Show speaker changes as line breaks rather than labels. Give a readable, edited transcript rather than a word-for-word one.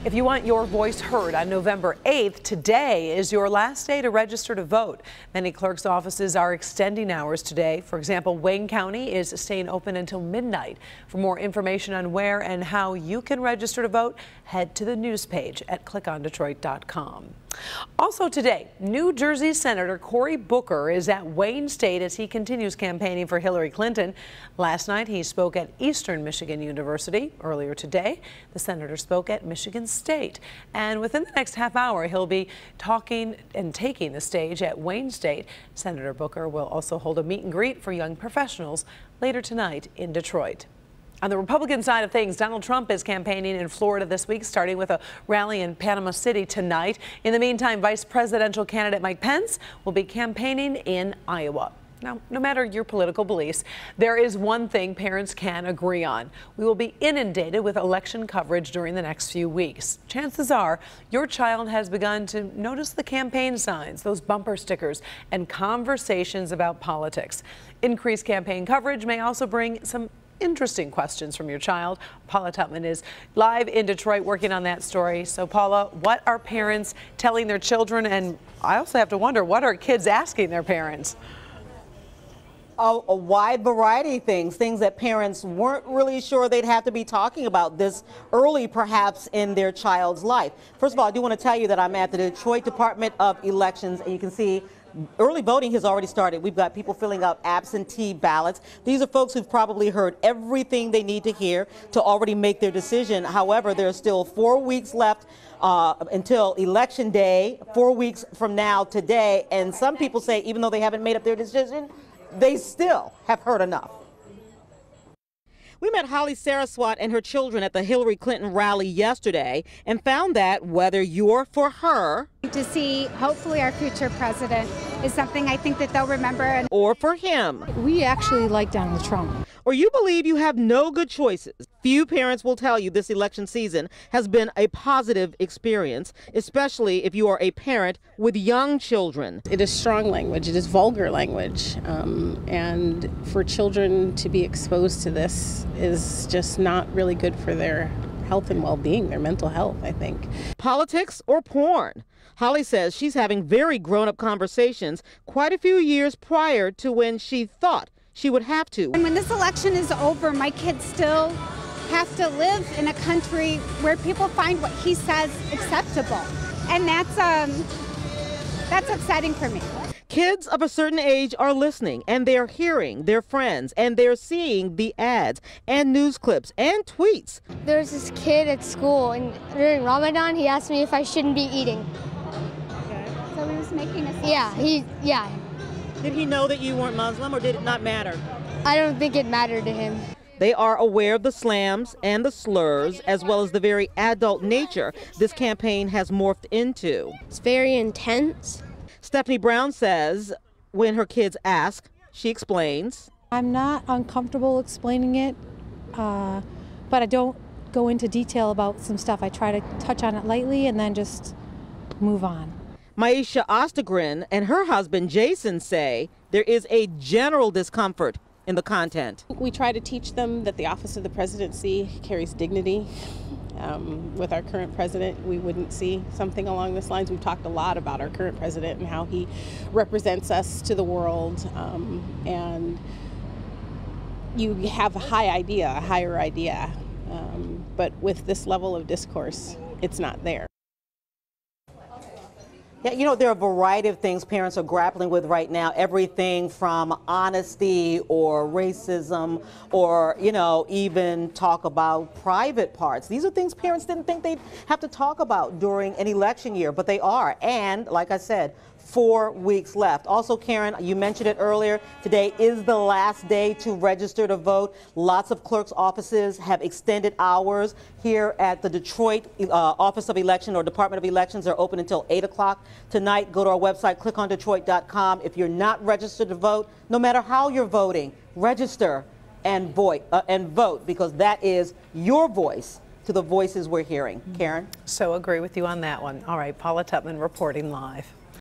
If you want your voice heard on November 8th, today is your last day to register to vote. Many clerk's offices are extending hours today. For example, Wayne County is staying open until midnight. For more information on where and how you can register to vote, head to the news page at clickondetroit.com. Also today, New Jersey Senator Cory Booker is at Wayne State as he continues campaigning for Hillary Clinton. Last night, he spoke at Eastern Michigan University. Earlier today, the senator spoke at Michigan State. And within the next half hour, he'll be talking and taking the stage at Wayne State. Senator Booker will also hold a meet and greet for young professionals later tonight in Detroit. On the Republican side of things, Donald Trump is campaigning in Florida this week, starting with a rally in Panama City tonight. In the meantime, Vice Presidential candidate Mike Pence will be campaigning in Iowa. Now, no matter your political beliefs, there is one thing parents can agree on. We will be inundated with election coverage during the next few weeks. Chances are your child has begun to notice the campaign signs, those bumper stickers, and conversations about politics. Increased campaign coverage may also bring some interesting questions from your child. Paula Tutman is live in Detroit working on that story. So Paula, what are parents telling their children? And I also have to wonder, what are kids asking their parents?
A wide variety of things that parents weren't really sure they'd have to be talking about this early, perhaps, in their child's life. First of all, I do want to tell you that I'm at the Detroit Department of Elections, and you can see early voting has already started. We've got people filling out absentee ballots. These are folks who've probably heard everything they need to hear to already make their decision. However, there's still 4 weeks left until Election Day, 4 weeks from now today. And some people say even though they haven't made up their decision, they still have heard enough. We met Holly Saraswat and her children at the Hillary Clinton rally yesterday and found that whether you're for her
to see hopefully our future president is something I think that they'll remember.
Or for him.
We actually like Donald Trump.
Or you believe you have no good choices. Few parents will tell you this election season has been a positive experience, especially if you are a parent with young children.
It is strong language, it is vulgar language, and for children to be exposed to this is just not really good for their health and well-being, their mental health, I think.
Politics or porn? Holly says she's having very grown-up conversations quite a few years prior to when she thought she would have to.
And when this election is over, my kids still have to live in a country where people find what he says acceptable. And that's upsetting for me.
Kids of a certain age are listening, and they're hearing their friends, and they're seeing the ads and news clips and tweets.
There's this kid at school, and during Ramadan, he asked me if I shouldn't be eating.
Okay. So he was making a
Yeah.
Did he know that you weren't Muslim, or did it not matter?
I don't think it mattered to him.
They are aware of the slams and the slurs, as well as the very adult nature this campaign has morphed into.
It's very intense.
Stephanie Brown says when her kids ask, she explains.
I'm not uncomfortable explaining it, but I don't go into detail about some stuff. I try to touch on it lightly and then just move on.
Maisha Ostagrin and her husband Jason say there is a general discomfort in the content.
We try to teach them that the office of the presidency carries dignity. With our current president, we wouldn't see something along this lines. We've talked a lot about our current president and how he represents us to the world, and you have a higher idea, but with this level of discourse, it's not there.
Yeah, you know, there are a variety of things parents are grappling with right now. Everything from honesty or racism or, you know, even talk about private parts. These are things parents didn't think they'd have to talk about during an election year, but they are. And like I said, 4 weeks left. Also, Karen, you mentioned it earlier, today is the last day to register to vote. Lots of clerks' offices have extended hours. Here at the Detroit Office of Election or Department of Elections are open until 8 o'clock tonight. Go to our website, clickondetroit.com. If you're not registered to vote, no matter how you're voting, register and vote, because that is your voice to the voices we're hearing. Karen?
So agree with you on that one. All right, Paula Tutman reporting live.